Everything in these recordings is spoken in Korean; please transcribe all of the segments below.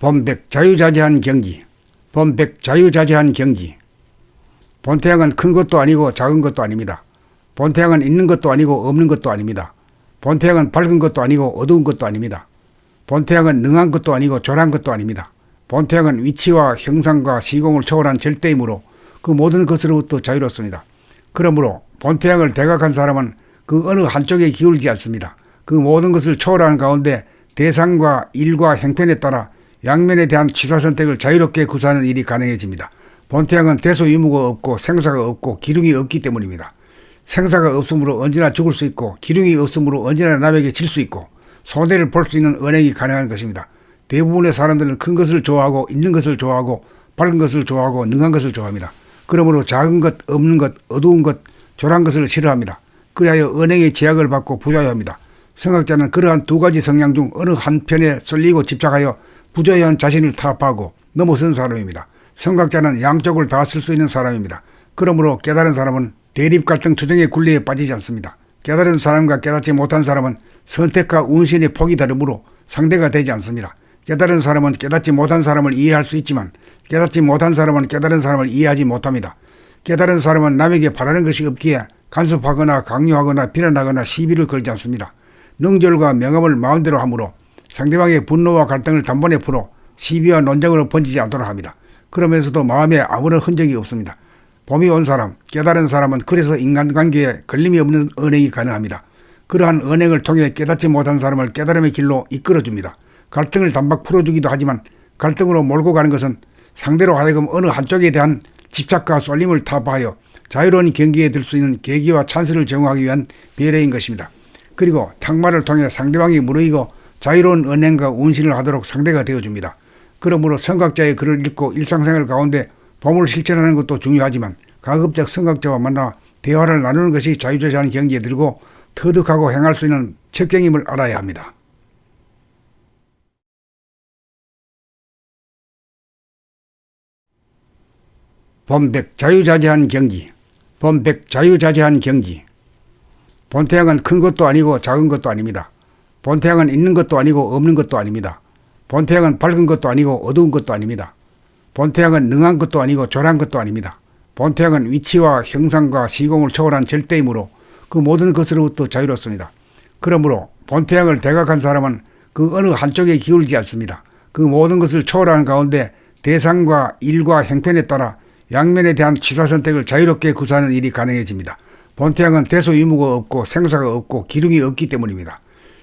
범백 자유자재한 경지. 범백 자유자재한 경지. 본태양은 큰 것도 아니고 작은 것도 아닙니다. 본태양은 있는 것도 아니고 없는 것도 아닙니다. 본태양은 밝은 것도 아니고 어두운 것도 아닙니다. 본태양은 능한 것도 아니고 조란 것도 아닙니다. 본태양은 위치와 형상과 시공을 초월한 절대이므로 그 모든 것으로부터 자유롭습니다. 그러므로 본태양을 대각한 사람은 그 어느 한쪽에 기울지 않습니다. 그 모든 것을 초월하는 가운데 대상과 일과 형편에 따라 양면에 대한 취사 선택을 자유롭게 구사하는 일이 가능해집니다. 본태양은 대소유무가 없고 생사가 없고 기륭이 없기 때문입니다. 생사가 없으므로 언제나 죽을 수 있고 기륭이 없으므로 언제나 남에게 질 수 있고 손해를 볼 수 있는 언행이 가능한 것입니다. 대부분의 사람들은 큰 것을 좋아하고 있는 것을 좋아하고 밝은 것을 좋아하고 능한 것을 좋아합니다. 그러므로 작은 것, 없는 것, 어두운 것, 조란 것을 싫어합니다. 그리하여 언행의 제약을 받고 부자여합니다. 성학자는 그러한 두 가지 성향 중 어느 한편에 쏠리고 집착하여 부자여한 자신을 타협하고 넘어선 사람입니다. 성학자는 양쪽을 다 쓸 수 있는 사람입니다. 그러므로 깨달은 사람은 대립 갈등 투쟁의 굴레에 빠지지 않습니다. 깨달은 사람과 깨닫지 못한 사람은 선택과 운신의 폭이 다르므로 상대가 되지 않습니다. 깨달은 사람은 깨닫지 못한 사람을 이해할 수 있지만 깨닫지 못한 사람은 깨달은 사람을 이해하지 못합니다. 깨달은 사람은 남에게 바라는 것이 없기에 간섭하거나 강요하거나 비난하거나 시비를 걸지 않습니다. 능절과 명함을 마음대로 하므로 상대방의 분노와 갈등을 단번에 풀어 시비와 논쟁으로 번지지 않도록 합니다. 그러면서도 마음에 아무런 흔적이 없습니다. 봄이 온 사람, 깨달은 사람은 그래서 인간관계에 걸림이 없는 언행이 가능합니다. 그러한 언행을 통해 깨닫지 못한 사람을 깨달음의 길로 이끌어줍니다. 갈등을 단박 풀어주기도 하지만 갈등으로 몰고 가는 것은 상대로 하여금 어느 한쪽에 대한 집착과 쏠림을 타파하여 자유로운 경기에 들 수 있는 계기와 찬스를 제공하기 위한 배려인 것입니다. 그리고 탁마를 통해 상대방이 무르익어 자유로운 언행과 운신을 하도록 상대가 되어줍니다. 그러므로 성각자의 글을 읽고 일상생활 가운데 봄을 실천하는 것도 중요하지만 가급적 성각자와 만나 대화를 나누는 것이 자유자재한 경지에 들고 터득하고 행할 수 있는 첩경임을 알아야 합니다. 범백 자유자재한 경지. 범백 자유자재한 경지. 본태양은 큰 것도 아니고 작은 것도 아닙니다. 본태양은 있는 것도 아니고 없는 것도 아닙니다. 본태양은 밝은 것도 아니고 어두운 것도 아닙니다. 본태양은 능한 것도 아니고 조란 것도 아닙니다. 본태양은 위치와 형상과 시공을 초월한 절대이므로 그 모든 것으로부터 자유롭습니다. 그러므로 본태양을 대각한 사람은 그 어느 한쪽에 기울지 않습니다. 그 모든 것을 초월하는 가운데 대상과 일과 형편에 따라 양면에 대한 취사 선택을 자유롭게 구사하는 일이 가능해집니다. 본태양은 대소유무가 없고 생사가 없고 기륭이 없기 때문입니다.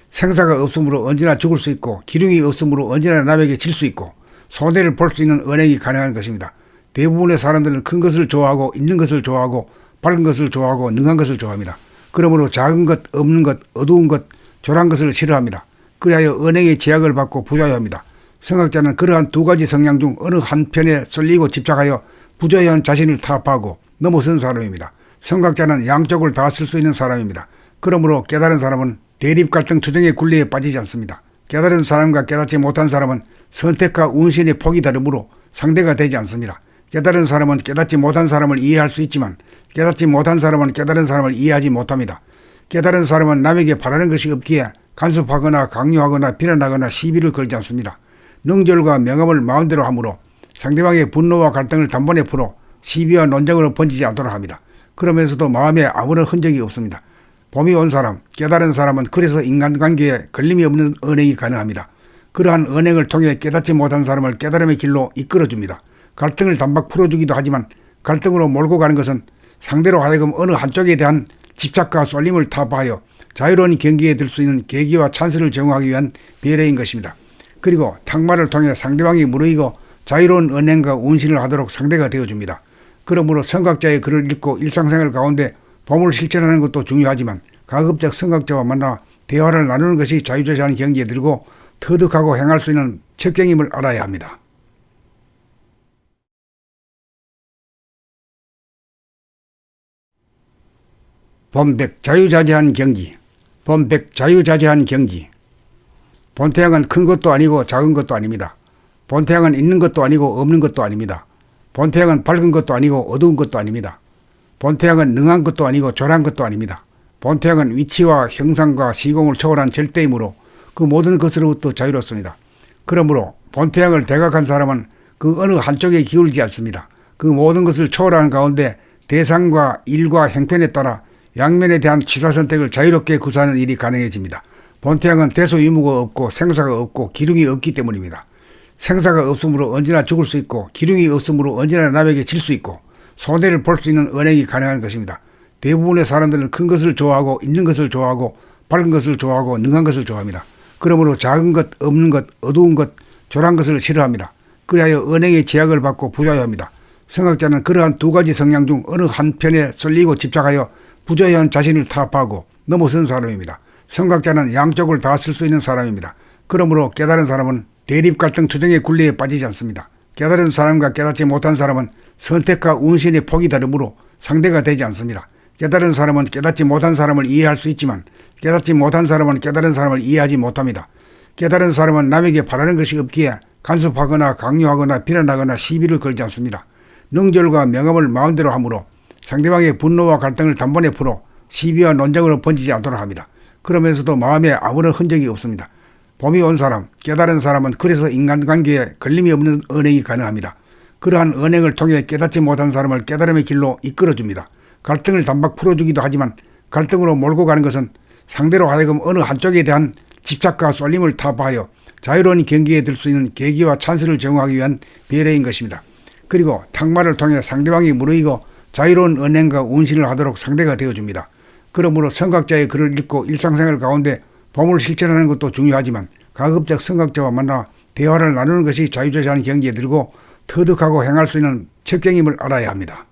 생사가 없으므로 언제나 죽을 수 있고 기륭이 없으므로 언제나 남에게 질 수 있고 손해를 볼 수 있는 언행이 가능한 것입니다. 대부분의 사람들은 큰 것을 좋아하고 있는 것을 좋아하고 밝은 것을 좋아하고 능한 것을 좋아합니다. 그러므로 작은 것, 없는 것, 어두운 것, 조란 것을 싫어합니다. 그리하여 언행의 제약을 받고 부자여합니다. 성학자는 그러한 두 가지 성향 중 어느 한편에 쏠리고 집착하여 부자여한 자신을 타협하고 넘어선 사람입니다. 성각자는 양쪽을 다 쓸 수 있는 사람입니다. 그러므로 깨달은 사람은 대립 갈등 투쟁의 굴레에 빠지지 않습니다. 깨달은 사람과 깨닫지 못한 사람은 선택과 운신의 폭이 다르므로 상대가 되지 않습니다. 깨달은 사람은 깨닫지 못한 사람을 이해할 수 있지만 깨닫지 못한 사람은 깨달은 사람을 이해하지 못합니다. 깨달은 사람은 남에게 바라는 것이 없기에 간섭하거나 강요하거나 비난하거나 시비를 걸지 않습니다. 능절과 명함을 마음대로 하므로 상대방의 분노와 갈등을 단번에 풀어 시비와 논쟁으로 번지지 않도록 합니다. 그러면서도 마음에 아무런 흔적이 없습니다. 봄이 온 사람, 깨달은 사람은 그래서 인간관계에 걸림이 없는 언행이 가능합니다. 그러한 언행을 통해 깨닫지 못한 사람을 깨달음의 길로 이끌어줍니다. 갈등을 단박 풀어주기도 하지만 갈등으로 몰고 가는 것은 상대로 하여금 어느 한쪽에 대한 집착과 쏠림을 타파하여 자유로운 경기에 들 수 있는 계기와 찬스를 제공하기 위한 배려인 것입니다. 그리고 탁마를 통해 상대방이 무르익어 자유로운 언행과 운신을 하도록 상대가 되어줍니다. 그러므로 성각자의 글을 읽고 일상생활 가운데 봄을 실천하는 것도 중요하지만 가급적 성각자와 만나 대화를 나누는 것이 자유자재한 경지에 들고 터득하고 행할 수 있는 첩경임을 알아야 합니다. 범백 자유자재한 경지. 범백 자유자재한 경지. 본태양은 큰 것도 아니고 작은 것도 아닙니다. 본태양은 있는 것도 아니고 없는 것도 아닙니다. 본태양은 밝은 것도 아니고 어두운 것도 아닙니다. 본태양은 능한 것도 아니고 조란 것도 아닙니다. 본태양은 위치와 형상과 시공을 초월한 절대이므로 그 모든 것으로부터 자유롭습니다. 그러므로 본태양을 대각한 사람은 그 어느 한쪽에 기울지 않습니다. 그 모든 것을 초월하는 가운데 대상과 일과 형편에 따라 양면에 대한 취사 선택을 자유롭게 구사하는 일이 가능해집니다. 본태양은 대소유무가 없고 생사가 없고 기륭이 없기 때문입니다. 생사가 없으므로 언제나 죽을 수 있고 기륭이 없으므로 언제나 남에게 질 수 있고 손해를 볼 수 있는 언행이 가능한 것입니다. 대부분의 사람들은 큰 것을 좋아하고 있는 것을 좋아하고 밝은 것을 좋아하고 능한 것을 좋아합니다. 그러므로 작은 것, 없는 것, 어두운 것, 조란 것을 싫어합니다. 그리하여 언행의 제약을 받고 부자여합니다. 성학자는 그러한 두 가지 성향 중 어느 한편에 쏠리고 집착하여 부자여한 자신을 타파하고 넘어선 사람입니다. 성학자는 양쪽을 다 쓸 수 있는 사람입니다. 그러므로 깨달은 사람은 대립 갈등 투쟁의 굴레에 빠지지 않습니다. 깨달은 사람과 깨닫지 못한 사람은 선택과 운신의 폭이 다르므로 상대가 되지 않습니다. 깨달은 사람은 깨닫지 못한 사람을 이해할 수 있지만 깨닫지 못한 사람은 깨달은 사람을 이해하지 못합니다. 깨달은 사람은 남에게 바라는 것이 없기에 간섭하거나 강요하거나 비난하거나 시비를 걸지 않습니다. 능절과 명함을 마음대로 하므로 상대방의 분노와 갈등을 단번에 풀어 시비와 논쟁으로 번지지 않도록 합니다. 그러면서도 마음에 아무런 흔적이 없습니다. 봄이 온 사람, 깨달은 사람은 그래서 인간관계에 걸림이 없는 언행이 가능합니다. 그러한 언행을 통해 깨닫지 못한 사람을 깨달음의 길로 이끌어줍니다. 갈등을 단박 풀어주기도 하지만 갈등으로 몰고 가는 것은 상대로 하여금 어느 한쪽에 대한 집착과 쏠림을 타파하여 자유로운 경기에 들 수 있는 계기와 찬스를 제공하기 위한 배려인 것입니다. 그리고 탁마를 통해 상대방이 무르익어 자유로운 언행과 운신을 하도록 상대가 되어줍니다. 그러므로 성각자의 글을 읽고 일상생활 가운데 봄을 실천하는 것도 중요하지만 가급적 성각자와 만나 대화를 나누는 것이 자유자재한 경지에 들고 터득하고 행할 수 있는 첩경임을 알아야 합니다.